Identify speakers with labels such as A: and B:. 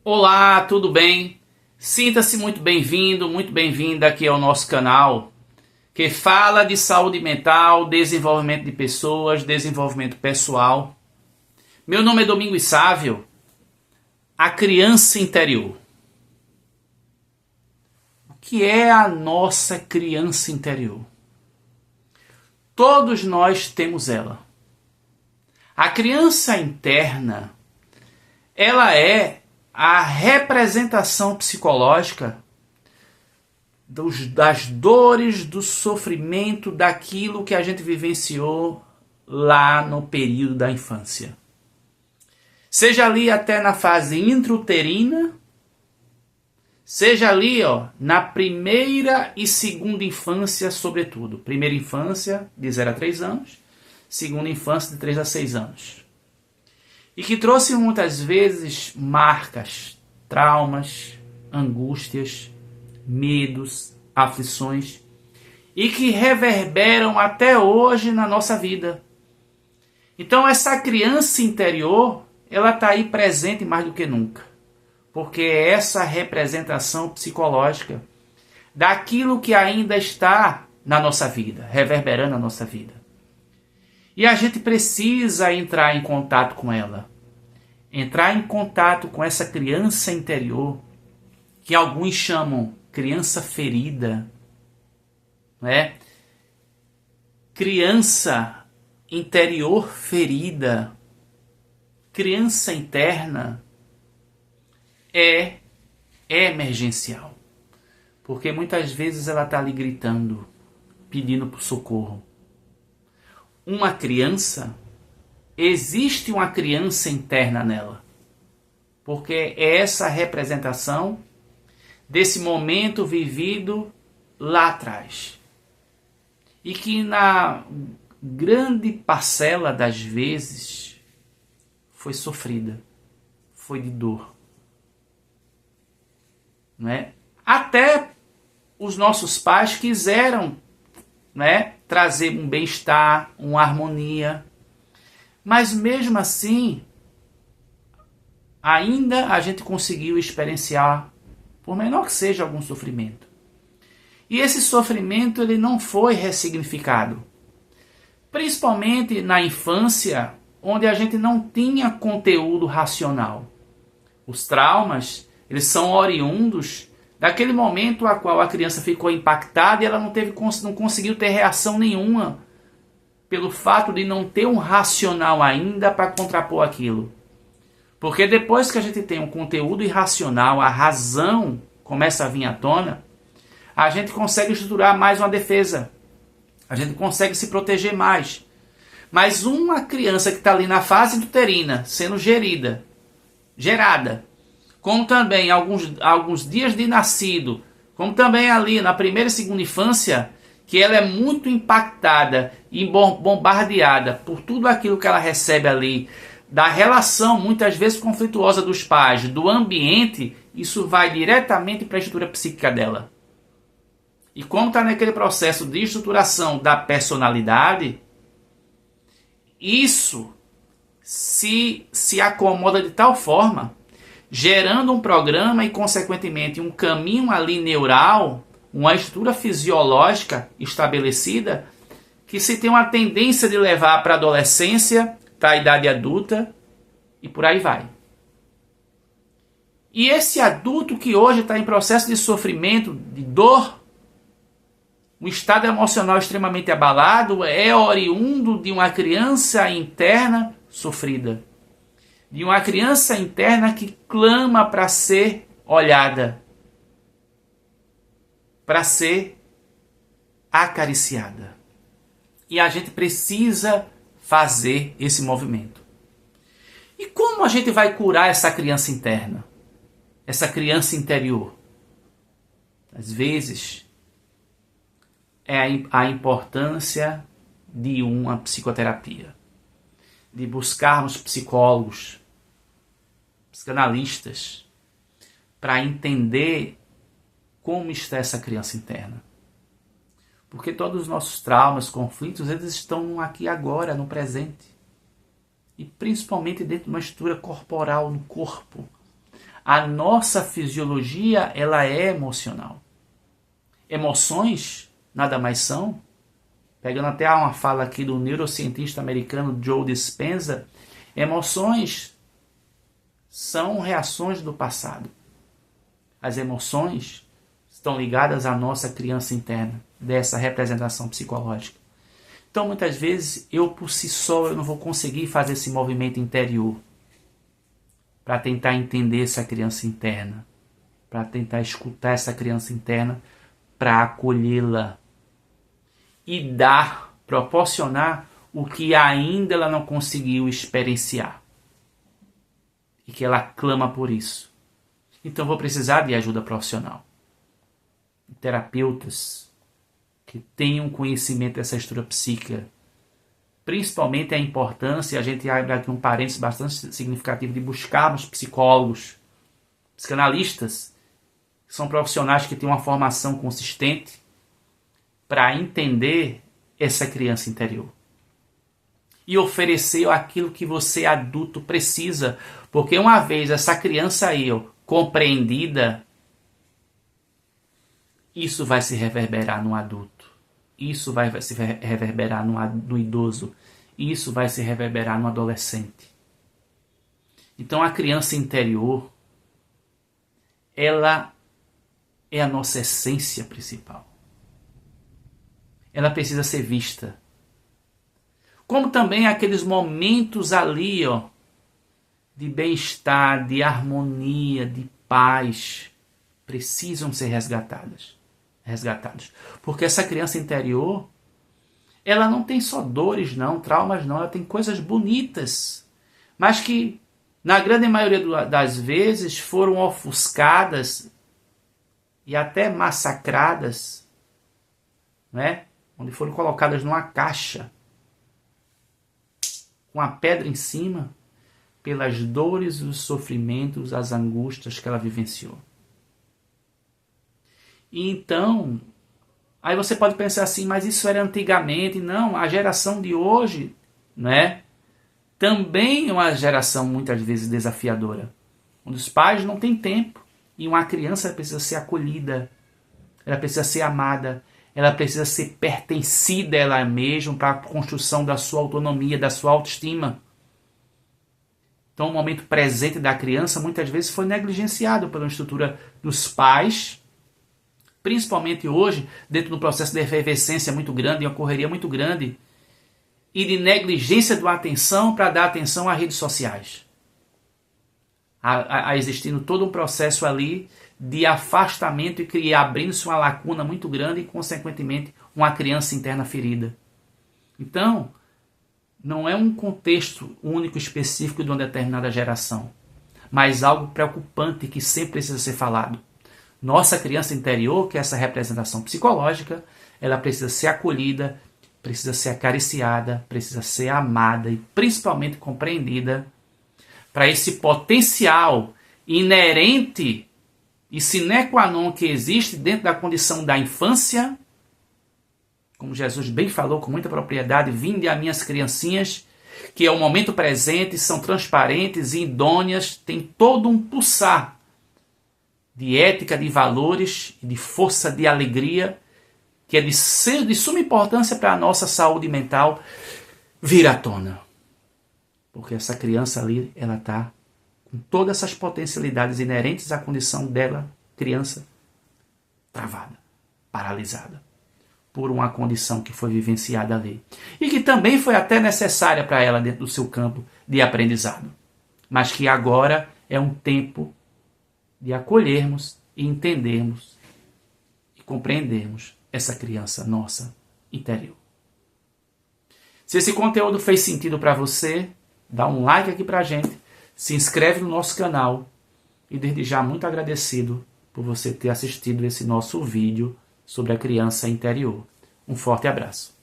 A: Olá, tudo bem? Sinta-se muito bem-vindo, muito bem-vinda aqui ao nosso canal, que fala de saúde mental, desenvolvimento de pessoas, desenvolvimento pessoal. Meu nome é Domingos Sávio, a criança interior. O que é a nossa criança interior? Todos nós temos ela. A criança interna, ela é a representação psicológica das dores, do sofrimento, daquilo que a gente vivenciou lá no período da infância. Seja ali até na fase intrauterina, seja ali na primeira e segunda infância, sobretudo. Primeira infância de 0 a 3 anos, segunda infância de 3 a 6 anos. E que trouxe muitas vezes marcas, traumas, angústias, medos, aflições, e que reverberam até hoje na nossa vida. Então essa criança interior, ela está aí presente mais do que nunca, porque é essa representação psicológica daquilo que ainda está na nossa vida, reverberando a nossa vida. E a gente precisa entrar em contato com ela. Entrar em contato com essa criança interior, que alguns chamam criança ferida, né? Criança interior ferida, criança interna, é emergencial. Porque muitas vezes ela está ali gritando, pedindo por socorro. Uma criança, existe uma criança interna nela, porque é essa representação desse momento vivido lá atrás, e que na grande parcela das vezes foi sofrida, foi de dor, não é? Até os nossos pais quiseram, né, trazer um bem-estar, uma harmonia, mas mesmo assim, ainda a gente conseguiu experienciar, por menor que seja, algum sofrimento. E esse sofrimento ele não foi ressignificado, principalmente na infância, onde a gente não tinha conteúdo racional. Os traumas, eles são oriundos daquele momento a qual a criança ficou impactada e ela não conseguiu ter reação nenhuma pelo fato de não ter um racional ainda para contrapor aquilo. Porque depois que a gente tem um conteúdo irracional, a razão começa a vir à tona, a gente consegue estruturar mais uma defesa. A gente consegue se proteger mais. Mas uma criança que está ali na fase uterina, sendo gerada, como também alguns dias de nascido, como também ali na primeira e segunda infância, que ela é muito impactada e bombardeada por tudo aquilo que ela recebe ali, da relação muitas vezes conflituosa dos pais, do ambiente, isso vai diretamente para a estrutura psíquica dela. E como está naquele processo de estruturação da personalidade, isso se acomoda de tal forma, gerando um programa e, consequentemente, um caminho ali neural, uma estrutura fisiológica estabelecida, que se tem uma tendência de levar para a adolescência, para a idade adulta, e por aí vai. E esse adulto que hoje está em processo de sofrimento, de dor, um estado emocional extremamente abalado, é oriundo de uma criança interna sofrida. De uma criança interna que clama para ser olhada, para ser acariciada. E a gente precisa fazer esse movimento. E como a gente vai curar essa criança interna? Essa criança interior? Às vezes, é a importância de uma psicoterapia. De buscarmos psicólogos, psicanalistas, para entender como está essa criança interna. Porque todos os nossos traumas, conflitos, eles estão aqui agora, no presente. E principalmente dentro de uma estrutura corporal, no corpo. A nossa fisiologia, ela é emocional. Emoções nada mais são, pegando até uma fala aqui do neurocientista americano Joe Dispenza, emoções são reações do passado. As emoções estão ligadas à nossa criança interna, dessa representação psicológica. Então, muitas vezes, eu por si só eu não vou conseguir fazer esse movimento interior para tentar entender essa criança interna, para tentar escutar essa criança interna, para acolhê-la e proporcionar o que ainda ela não conseguiu experienciar e que ela clama por isso. Então, eu vou precisar de ajuda profissional, terapeutas que tenham conhecimento dessa estrutura psíquica, principalmente a importância, a gente abre aqui um parênteses bastante significativo, de buscarmos psicólogos, psicanalistas, que são profissionais que têm uma formação consistente para entender essa criança interior e oferecer aquilo que você adulto precisa, porque uma vez essa criança aí compreendida, isso vai se reverberar no adulto, isso vai se reverberar no idoso, isso vai se reverberar no adolescente. Então a criança interior, ela é a nossa essência principal. Ela precisa ser vista. Como também aqueles momentos ali, de bem-estar, de harmonia, de paz, precisam ser resgatados. Porque essa criança interior, ela não tem só dores não, traumas não, ela tem coisas bonitas, mas que na grande maioria das vezes foram ofuscadas e até massacradas, né? Onde foram colocadas numa caixa com a pedra em cima, pelas dores, os sofrimentos, as angústias que ela vivenciou. E então, aí você pode pensar assim, mas isso era antigamente. Não, a geração de hoje, né, também é uma geração muitas vezes desafiadora, onde os pais não têm tempo e uma criança precisa ser acolhida, ela precisa ser amada, ela precisa ser pertencida a ela mesma para a construção da sua autonomia, da sua autoestima. Então o momento presente da criança muitas vezes foi negligenciado pela estrutura dos pais, principalmente hoje, dentro do processo de efervescência muito grande, uma correria muito grande, e de negligência da atenção para dar atenção às redes sociais. A existindo todo um processo ali de afastamento e abrindo-se uma lacuna muito grande e, consequentemente, uma criança interna ferida. Então, não é um contexto único específico de uma determinada geração, mas algo preocupante que sempre precisa ser falado. Nossa criança interior, que é essa representação psicológica, ela precisa ser acolhida, precisa ser acariciada, precisa ser amada e principalmente compreendida para esse potencial inerente e sine qua non que existe dentro da condição da infância, como Jesus bem falou com muita propriedade, vinde a minhas criancinhas, que é o momento presente, são transparentes e idôneas, tem todo um pulsar de ética, de valores, de força, de alegria, que é de suma importância para a nossa saúde mental vir à tona. Porque essa criança ali, ela está com todas essas potencialidades inerentes à condição dela, criança, travada, paralisada, por uma condição que foi vivenciada ali. E que também foi até necessária para ela dentro do seu campo de aprendizado. Mas que agora é um tempo de acolhermos e entendermos e compreendermos essa criança nossa interior. Se esse conteúdo fez sentido para você, dá um like aqui pra gente, se inscreve no nosso canal e desde já muito agradecido por você ter assistido esse nosso vídeo sobre a criança interior. Um forte abraço.